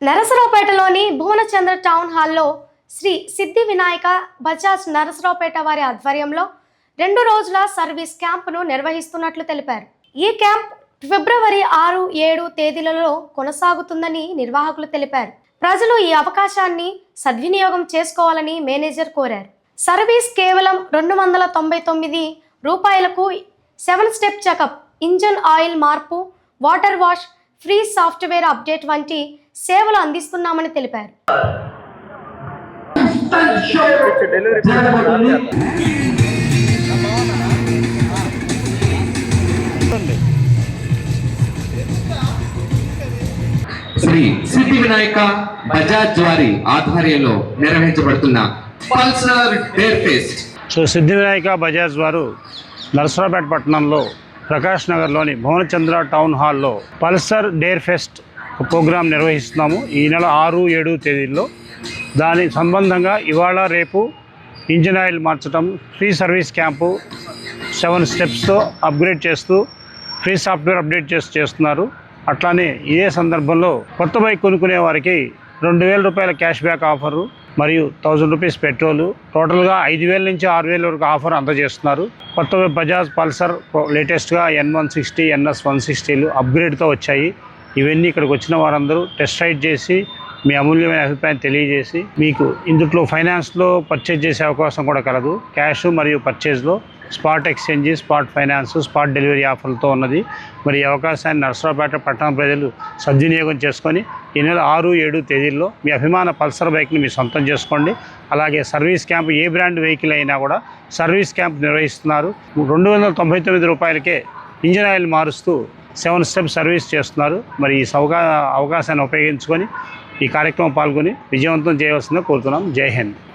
నరసరావుపేటలోని Bhuvanachandra town హాల్లో శ్రీ సిద్ధి వినాయక బజాజ్ నరసరావుపేట వారి ఆధ్వర్యంలో 2 రోజుల సర్వీస్ క్యాంపును నిర్వహిస్తున్నట్లు తెలిపారు. ఈ క్యాంప్ ఫిబ్రవరి 6, 7 తేదీలలో కొనసాగుతుందని నిర్వాహకులు తెలిపారు. ప్రజలు ఈ అవకాశాన్ని సద్వినియోగం చేసుకోవాలని మేనేజర్ కోరారు. సర్వీస్ కేవలం 299 రూపాయలకు 7 స్టెప్ చెకప్, ఇంజన్ ఆయిల్ మార్పు, water wash, free software update వంటి సేవలు అందిస్తున్నామని తెలిపారు. శ్రీ సిద్ధి వినాయక బజాజ్ వారి ఆధ్వర్యంలో నిర్వహించబడుతున్న పల్సర్ డేర్ ఫెస్ట్. సిద్ధి వినాయక బజాజ్ వారు నరసరావుపేట పట్టణంలో ప్రకాష్ నగర్లోని భువనచంద్ర టౌన్ హాల్లో పల్సర్ డేర్ ఫెస్ట్ ప్రోగ్రాం నిర్వహిస్తున్నాము. ఈ నెల 6, 7 తేదీల్లో దాని సంబంధంగా ఇవాళ రేపు ఇంజిన్ ఆయిల్ మార్చడం, ఫ్రీ సర్వీస్ క్యాంపు, 7 స్టెప్స్తో అప్గ్రేడ్ చేస్తూ ఫ్రీ సాఫ్ట్వేర్ అప్డేట్ చేస్తున్నారు. అట్లానే ఇదే సందర్భంలో కొత్త బైక్ కొనుక్కునే వారికి 2000 రూపాయల క్యాష్ బ్యాక్ ఆఫరు మరియు 1000 రూపీస్ పెట్రోలు, టోటల్గా 5000 నుంచి 6000 వరకు ఆఫర్ అందజేస్తున్నారు. కొత్త బజాజ్ పల్సర్ లేటెస్ట్గా N160, NS 160లు అప్గ్రేడ్తో వచ్చాయి. ఇవన్నీ ఇక్కడికి వచ్చిన వారందరూ టెస్ట్ రైడ్ చేసి మీ అమూల్యమైన అభిప్రాయం తెలియజేసి, మీకు ఇందులో ఫైనాన్స్లో పర్చేజ్ చేసే అవకాశం కూడా కలదు. క్యాష్ మరియు పర్చేజ్లో spot exchange, spot finance, spot delivery ఆఫర్లతో ఉన్నది. మరి ఈ అవకాశాన్ని నరసరావుపేట పట్టణ ప్రజలు సద్వినియోగం చేసుకొని ఈ నెల 6, 7 తేదీల్లో మీ అభిమాన పల్సర్ బైక్ని మీ సొంతం చేసుకోండి. అలాగే సర్వీస్ క్యాంప్, ఏ బ్రాండ్ వెహికల్ అయినా కూడా సర్వీస్ క్యాంప్ నిర్వహిస్తున్నారు. 299 రూపాయలకే ఇంజిన్ ఆయిల్ మారుస్తూ 7 స్టెప్ సర్వీస్ చేస్తున్నారు. మరి ఈ అవకాశాన్ని ఉపయోగించుకొని ఈ కార్యక్రమం పాల్గొని విజయవంతం చేయవలసిందిగా కోరుతున్నాం. జై హింద్.